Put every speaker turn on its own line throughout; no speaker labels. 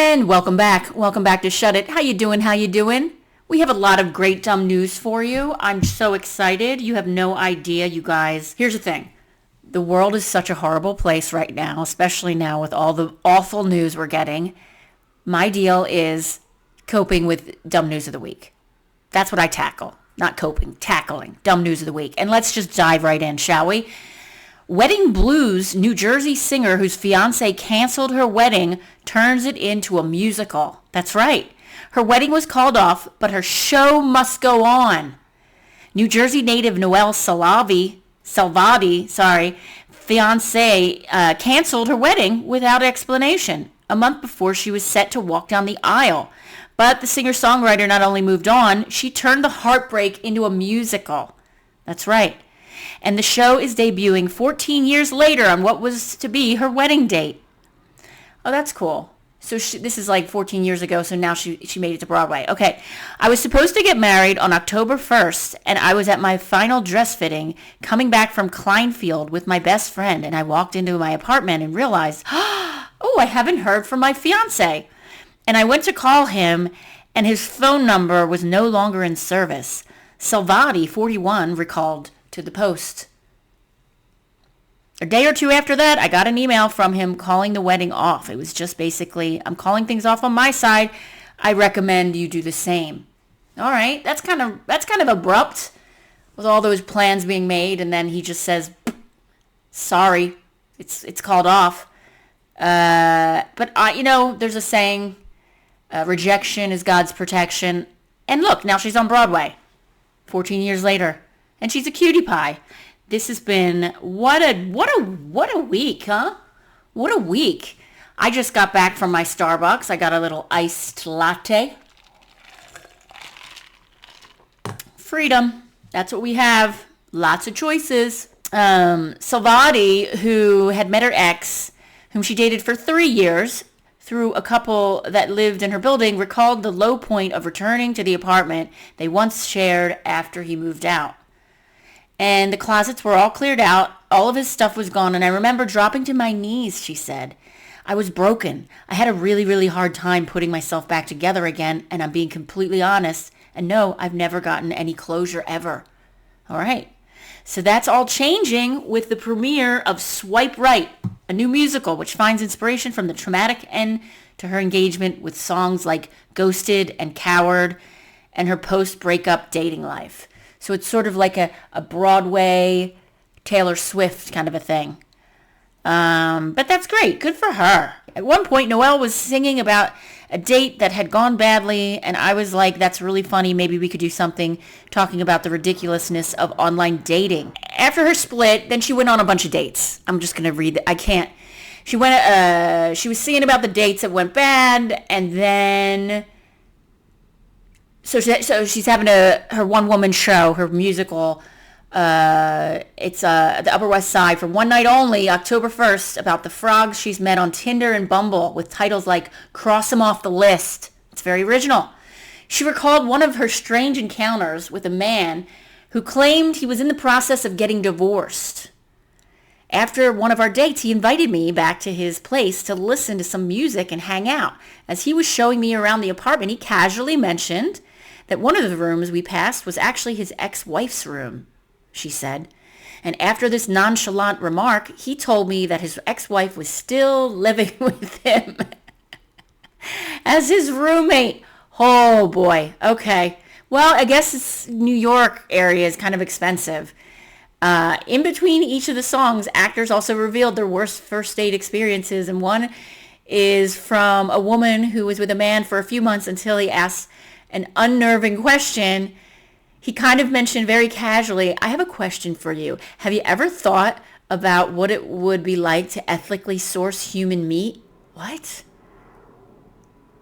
And welcome back. Welcome back to Shut It. How you doing? How you doing? We have a lot of great dumb news for you. I'm so excited. You have no idea, you guys. Here's the thing. The world is such a horrible place right now, especially now with all the awful news we're getting. My deal is coping with dumb news of the week. That's what I tackle. Not coping, tackling dumb news of the week. And let's just dive right in, shall we? Wedding Blues New Jersey singer whose fiancé canceled her wedding turns it into a musical. That's right. Her wedding was called off, but her show must go on. New Jersey native Noelle Salvati, fiancé, canceled her wedding without explanation a month before she was set to walk down the aisle. But the singer-songwriter not only moved on, she turned the heartbreak into a musical. That's right. And the show is debuting 14 years later on what was to be her wedding date. Oh, that's cool. So this is like 14 years ago, so now she made it to Broadway. Okay, I was supposed to get married on October 1st, and I was at my final dress fitting, coming back from Kleinfield with my best friend, and I walked into my apartment and realized, oh, I haven't heard from my fiancé. And I went to call him, and his phone number was no longer in service. Salvati, 41, recalled to the Post. A day or two after that, I got an email from him calling the wedding off. It was just basically, I'm calling things off on my side. I recommend you do the same. All right, that's kind of abrupt with all those plans being made, and then he just says, sorry, it's called off. But there's a saying, rejection is God's protection. And look, now she's on Broadway, 14 years later, and she's a cutie pie. This has been, what a week, huh? What a week. I just got back from my Starbucks. I got a little iced latte. Freedom. That's what we have. Lots of choices. Salvati, who had met her ex, whom she dated for 3 years, through a couple that lived in her building, recalled the low point of returning to the apartment they once shared after he moved out. And the closets were all cleared out. All of his stuff was gone. And I remember dropping to my knees, she said. I was broken. I had a really, really hard time putting myself back together again. And I'm being completely honest. And no, I've never gotten any closure ever. All right. So that's all changing with the premiere of Swipe Right, a new musical which finds inspiration from the traumatic end to her engagement with songs like Ghosted and Coward and her post-breakup dating life. So it's sort of like a Broadway Taylor Swift kind of a thing. But that's great. Good for her. At one point, Noelle was singing about a date that had gone badly, and I was like, that's really funny. Maybe we could do something talking about the ridiculousness of online dating. After her split, then she went on a bunch of dates. I'm just going to read it. I can't. She was singing about the dates that went bad, and then... So she's having her one-woman show, her musical. It's the Upper West Side for one night only, October 1st, about the frogs she's met on Tinder and Bumble with titles like Cross 'Em Off the List. It's very original. She recalled one of her strange encounters with a man who claimed he was in the process of getting divorced. After one of our dates, he invited me back to his place to listen to some music and hang out. As he was showing me around the apartment, he casually mentioned that one of the rooms we passed was actually his ex-wife's room, she said. And after this nonchalant remark, he told me that his ex-wife was still living with him as his roommate. Oh, boy. Okay. Well, I guess this New York area is kind of expensive. In between each of the songs, actors also revealed their worst first date experiences, and one is from a woman who was with a man for a few months until he asked an unnerving question. He kind of mentioned very casually, I have a question for you. Have you ever thought about what it would be like to ethically source human meat? What?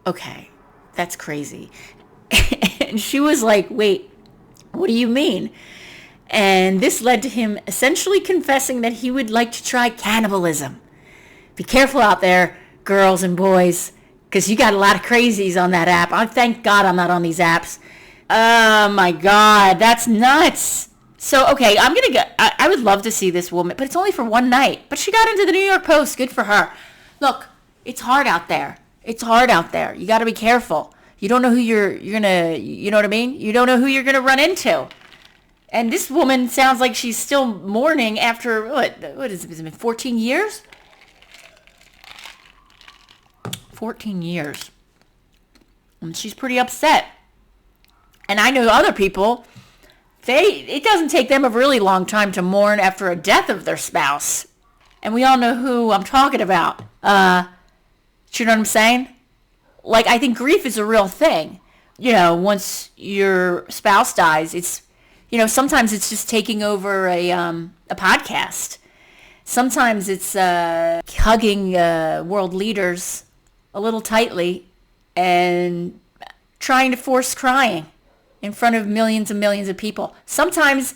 Okay, that's crazy. And she was like, wait, what do you mean? And this led to him essentially confessing that he would like to try cannibalism. Be careful out there, girls and boys, because you got a lot of crazies on that app. I thank God I'm not on these apps. Oh my God, that's nuts. So, okay, I would love to see this woman, but it's only for one night. But she got into the New York Post. Good for her. Look, it's hard out there. It's hard out there. You got to be careful. You don't know who you're gonna, you know what I mean? You don't know who you're gonna run into. And this woman sounds like she's still mourning after, what is it, has it been 14 years? 14 years. And she's pretty upset. And I know other people, it doesn't take them a really long time to mourn after a death of their spouse. And we all know who I'm talking about. You know what I'm saying? Like, I think grief is a real thing. You know, once your spouse dies, it's, you know, sometimes it's just taking over a podcast. Sometimes it's hugging world leaders a little tightly and trying to force crying in front of millions and millions of people. Sometimes,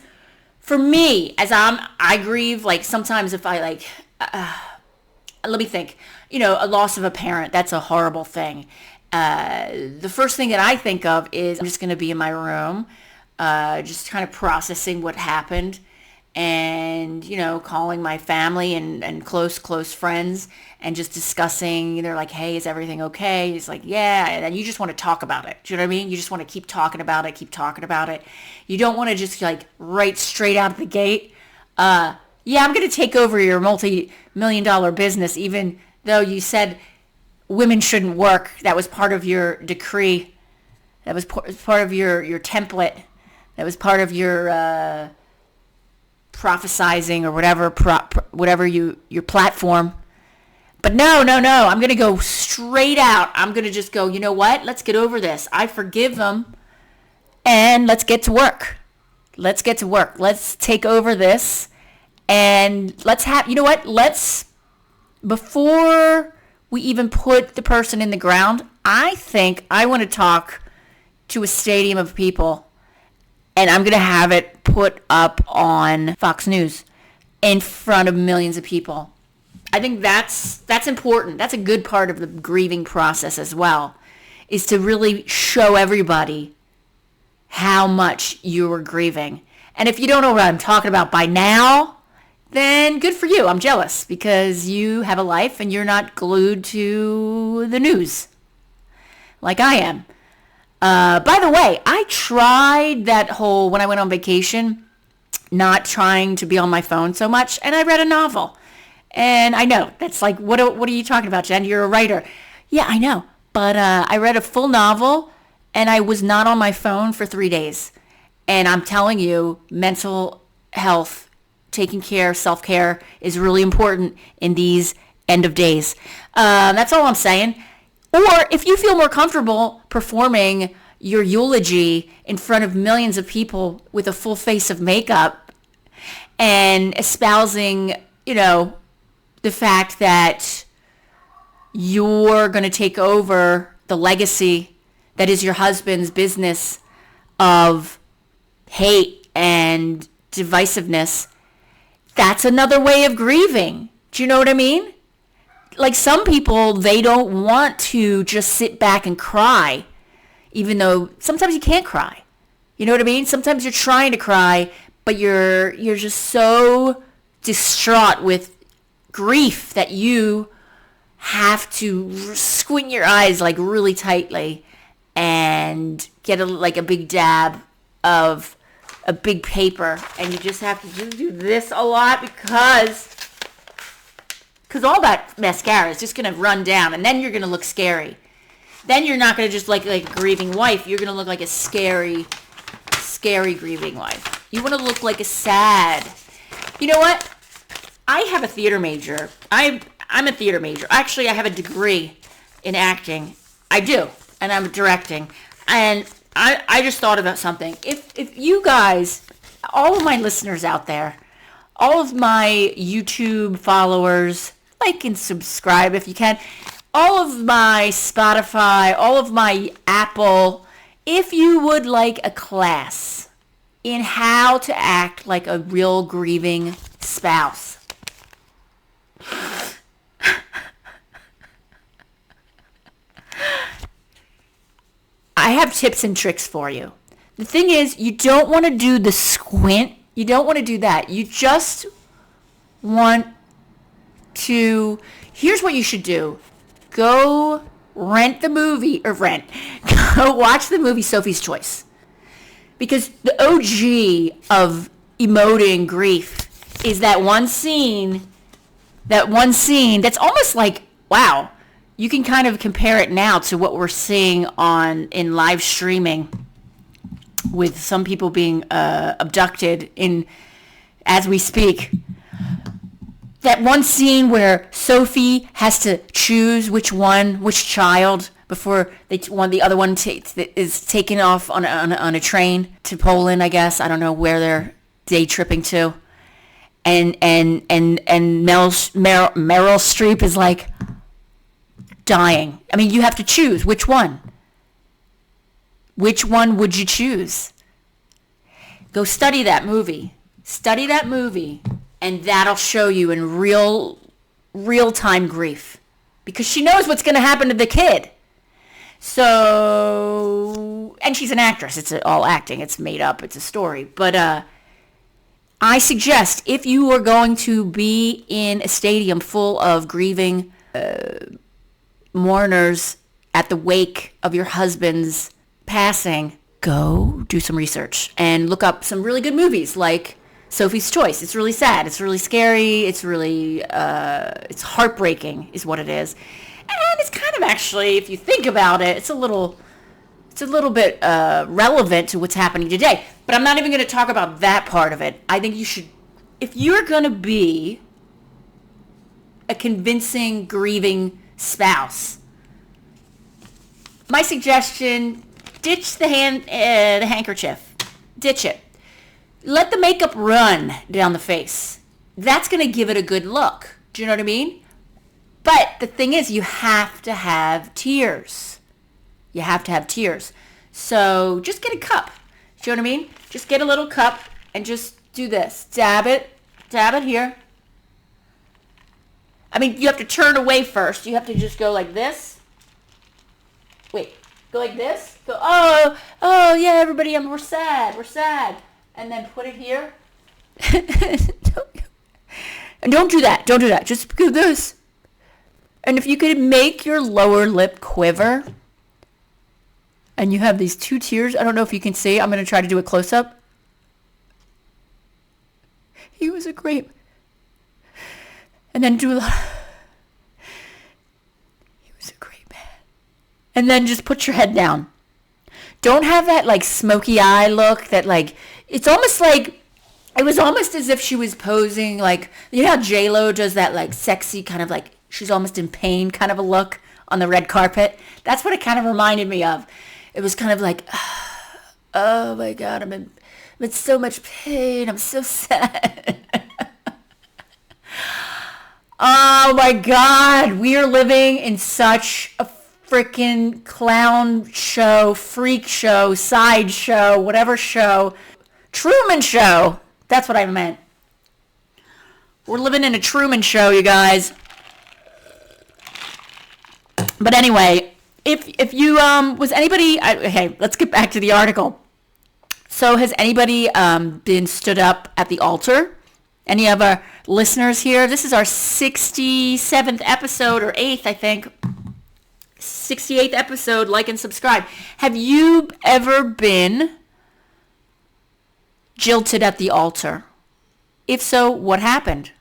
for me, as I grieve, like sometimes if I like, let me think, you know, a loss of a parent, that's a horrible thing. The first thing that I think of is I'm just going to be in my room, just kind of processing what happened and, you know, calling my family and close friends and just discussing. They're like, hey, is everything okay? It's like, yeah. And you just want to talk about it. Do you know what I mean? You just want to keep talking about it. You don't want to just like right straight out of the gate. Yeah, I'm going to take over your multi-million-dollar business, even though you said women shouldn't work. That was part of your decree. That was part of your template. That was part of your prophesizing or whatever your platform. But no. I'm going to go straight out. I'm going to just go, you know what? Let's get over this. I forgive them. And let's get to work. Let's take over this. And let's have, you know what? Before we even put the person in the ground, I think I want to talk to a stadium of people. And I'm going to have it put up on Fox News in front of millions of people. I think that's important. That's a good part of the grieving process as well, is to really show everybody how much you were grieving. And if you don't know what I'm talking about by now, then good for you. I'm jealous because you have a life and you're not glued to the news like I am. By the way, I tried that whole, when I went on vacation, not trying to be on my phone so much, and I read a novel. And I know, that's like, what are you talking about, Jen? You're a writer. Yeah, I know. But I read a full novel, and I was not on my phone for 3 days. And I'm telling you, mental health, taking care, self-care is really important in these end of days. That's all I'm saying. Or if you feel more comfortable performing your eulogy in front of millions of people with a full face of makeup and espousing, you know, the fact that you're going to take over the legacy that is your husband's business of hate and divisiveness, that's another way of grieving. Do you know what I mean? Like some people, they don't want to just sit back and cry, even though sometimes you can't cry. You know what I mean? Sometimes you're trying to cry, but you're just so distraught with grief that you have to squint your eyes like really tightly and get a big dab of a big paper, and you just have to do this a lot because all that mascara is just going to run down, and then you're going to look scary. Then you're not going to just like a grieving wife. You're going to look like a scary grieving wife. You want to look like a sad. You know what? I have a theater major. I'm a theater major. Actually, I have a degree in acting. I do, and I'm directing. And I just thought about something. If you guys, all of my listeners out there, all of my YouTube followers, like and subscribe if you can, all of my Spotify, all of my Apple, if you would like a class in how to act like a real grieving spouse. I have tips and tricks for you. The thing is, you don't want to do the squint. You don't want to do that. You just want to, here's what you should do. Go rent the movie, or rent, go watch the movie Sophie's Choice. Because the OG of emoting grief is that one scene that's almost like, wow, you can kind of compare it now to what we're seeing in live streaming with some people being abducted as we speak. That one scene where Sophie has to choose which child, before the other one is taken off on a train to Poland, I guess. I don't know where they're day tripping to. And Meryl Streep is like dying. I mean, you have to choose which one. Which one would you choose? Go study that movie. Study that movie, and that'll show you in real-time grief. Because she knows what's going to happen to the kid. So, and she's an actress. It's all acting. It's made up. It's a story. But I suggest, if you are going to be in a stadium full of grieving mourners at the wake of your husband's passing, go do some research and look up some really good movies like Sophie's Choice. It's really sad. It's really scary. It's really, it's heartbreaking is what it is. And it's kind of actually, if you think about it, it's a little bit relevant to what's happening today. But I'm not even going to talk about that part of it. I think you should, if you're going to be a convincing, grieving spouse, my suggestion, ditch the handkerchief. Ditch it. Let the makeup run down the face. That's going to give it a good look. Do you know what I mean? But the thing is, you have to have tears. You have to have tears. So just get a cup. Do you know what I mean? Just get a little cup and just do this. Dab it here. I mean, you have to turn away first. You have to just go like this. Wait, go like this. Go, oh yeah, everybody, we're sad. And then put it here. And don't do that. Just do this. And if you could make your lower lip quiver, and you have these two tears, I don't know if you can see. I'm going to try to do a close-up. He was a great... And then do a lot... He was a great man. And then just put your head down. Don't have that, like, smoky eye look that, like... It's almost like... It was almost as if she was posing, like... You know how J-Lo does that, like, sexy kind of, like... She's almost in pain kind of a look on the red carpet. That's what it kind of reminded me of. It was kind of like, oh my God, I'm in so much pain. I'm so sad. Oh my God, we are living in such a freaking clown show, freak show, side show, whatever show. Truman Show. That's what I meant. We're living in a Truman Show, you guys. But anyway, if you, was anybody, okay, let's get back to the article. So has anybody been stood up at the altar? Any of our listeners here? This is our 67th episode, or 8th, I think. 68th episode, like and subscribe. Have you ever been jilted at the altar? If so, what happened?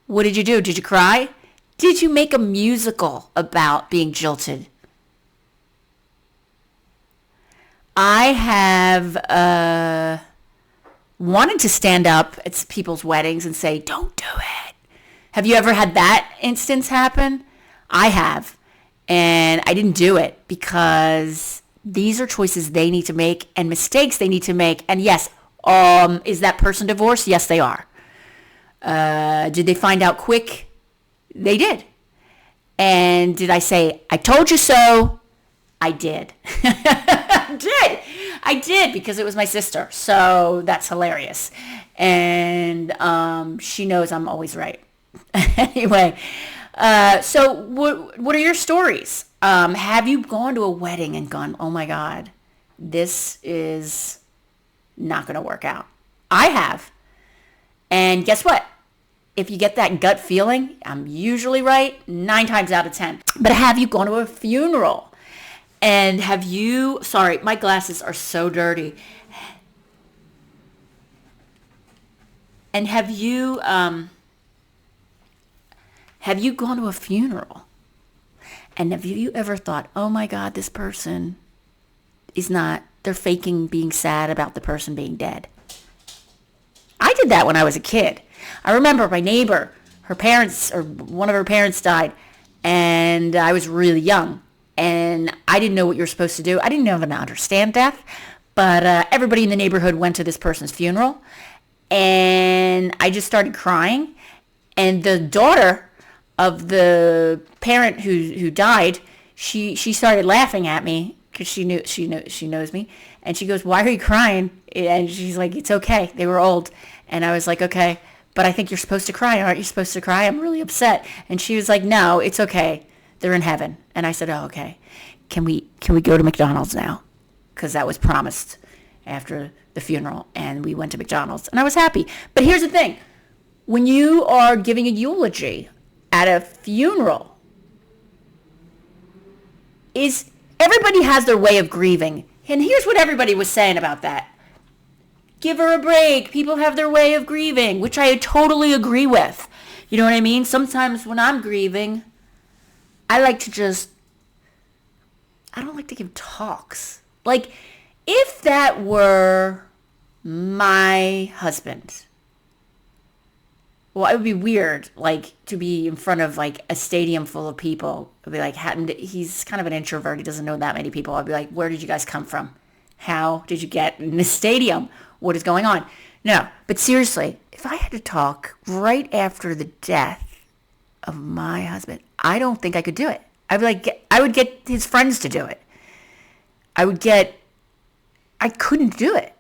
What did you do? Did you cry? Did you make a musical about being jilted? I have wanted to stand up at people's weddings and say, don't do it. Have you ever had that instance happen? I have. And I didn't do it because these are choices they need to make and mistakes they need to make. And yes, is that person divorced? Yes, they are. Did they find out quick? They did. And did I say, I told you so? I did. I did because it was my sister. So that's hilarious. And she knows I'm always right. Anyway, so what are your stories? Have you gone to a wedding and gone, oh my God, this is not going to work out? I have. And guess what? if you get that gut feeling, I'm usually right 9 times out of 10. But have you gone to a funeral? And have you, sorry, my glasses are so dirty. And have you gone to a funeral? And have you ever thought, oh my God, this person is not, they're faking being sad about the person being dead? I did that when I was a kid. I remember my neighbor, her parents, or one of her parents died, and I was really young, and I didn't know what you were supposed to do. I didn't even understand death, but everybody in the neighborhood went to this person's funeral, and I just started crying, and the daughter of the parent who died, she started laughing at me because she knows me, and she goes, "Why are you crying?" And she's like, "It's okay. They were old." And I was like, "Okay, but I think you're supposed to cry. Aren't you supposed to cry? I'm really upset." And she was like, "No, it's okay. They're in heaven." And I said, "Oh, okay. Can we go to McDonald's now?" Because that was promised after the funeral, and we went to McDonald's, and I was happy. But here's the thing: when you are giving a eulogy at a funeral, is everybody has their way of grieving, and here's what everybody was saying about that. Give her a break. People have their way of grieving, which I totally agree with. You know what I mean? Sometimes when I'm grieving, I don't like to give talks. Like, if that were my husband, well, it would be weird, like, to be in front of, like, a stadium full of people. I'd be like, he's kind of an introvert. He doesn't know that many people. I'd be like, where did you guys come from? How did you get in this stadium? What is going on? No, but seriously, if I had to talk right after the death of my husband, I don't think I could do it. I would get his friends to do it. I couldn't do it.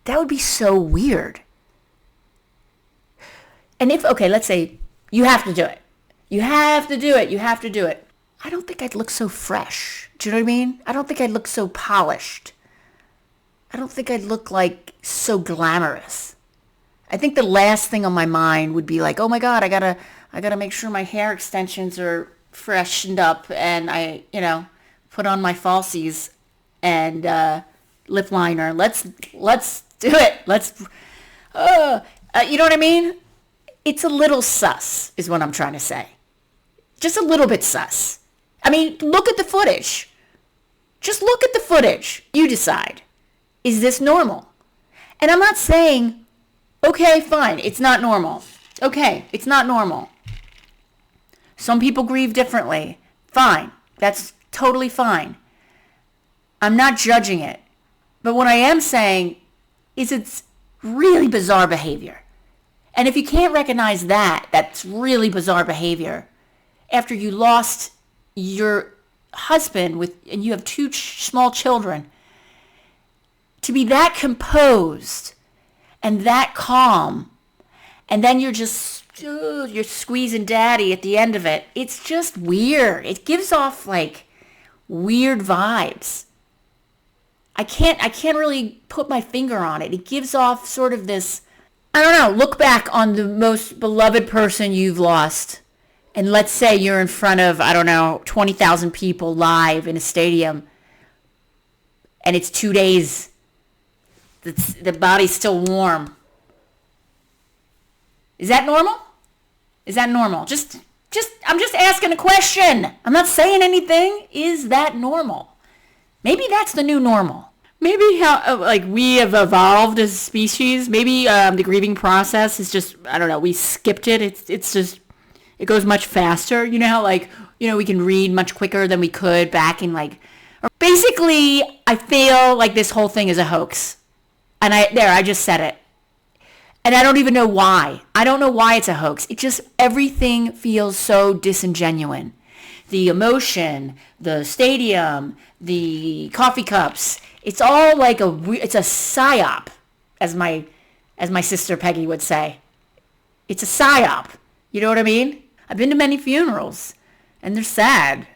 That would be so weird. And let's say you have to do it. You have to do it. You have to do it. I don't think I'd look so fresh. Do you know what I mean? I don't think I'd look so polished. I don't think I'd look like so glamorous. I think the last thing on my mind would be like, oh my God, I gotta make sure my hair extensions are freshened up, and I, put on my falsies and lip liner. Let's do it. You know what I mean? It's a little sus, is what I'm trying to say. Just a little bit sus. I mean, look at the footage. Just look at the footage. You decide. Is this normal? And I'm not saying, okay, fine, it's not normal. Okay, it's not normal. Some people grieve differently. Fine. That's totally fine. I'm not judging it. But what I am saying is it's really bizarre behavior. And if you can't recognize that's really bizarre behavior after you lost your husband and you have 2 small children, to be that composed and that calm, and then you're squeezing daddy at the end of it. It's just weird. It gives off like weird vibes. I can't really put my finger on it. It gives off sort of this, I don't know, look back on the most beloved person you've lost. And let's say you're in front of, 20,000 people live in a stadium, and it's 2 days. The body's still warm. Is that normal? Is that normal? I'm just asking a question. I'm not saying anything. Is that normal? Maybe that's the new normal. Maybe how we have evolved as a species. Maybe the grieving process is just, we skipped it. It's just, it goes much faster. You know how we can read much quicker than we could back in basically, I feel like this whole thing is a hoax. And I just said it. And I don't even know why. I don't know why it's a hoax. It just, everything feels so disingenuine. The emotion, the stadium, the coffee cups, it's all like it's a psyop, as my sister Peggy would say. It's a psyop. You know what I mean? I've been to many funerals, and they're sad.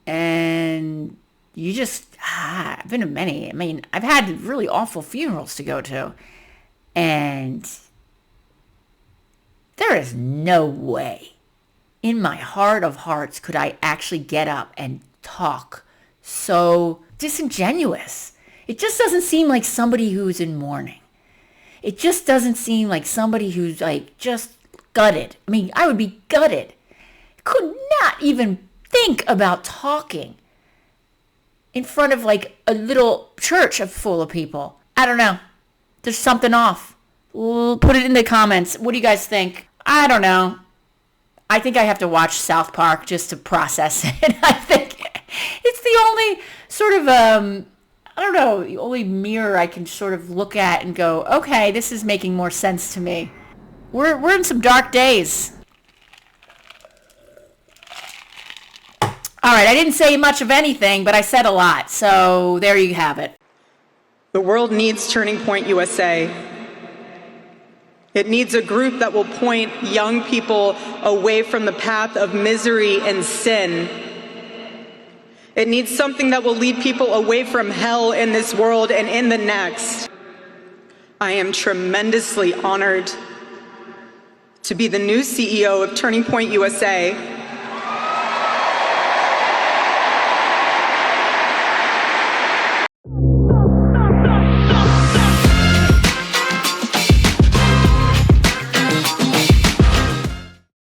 And I've been to many. I mean, I've had really awful funerals to go to, and they're there is no way in my heart of hearts could I actually get up and talk so disingenuous. It just doesn't seem like somebody who's in mourning. It just doesn't seem like somebody who's like just gutted. I mean, I would be gutted. Could not even think about talking in front of like a little church full of people. I don't know. There's something off. Put it in the comments. What do you guys think? I don't know. I think I have to watch South Park just to process it. I think it's the only sort of, I don't know, the only mirror I can sort of look at and go, okay, this is making more sense to me. We're in some dark days. All right, I didn't say much of anything, but I said a lot. So there you have it.
The world needs Turning Point USA. It needs a group that will point young people away from the path of misery and sin. It needs something that will lead people away from hell in this world and in the next. I am tremendously honored to be the new CEO of Turning Point USA.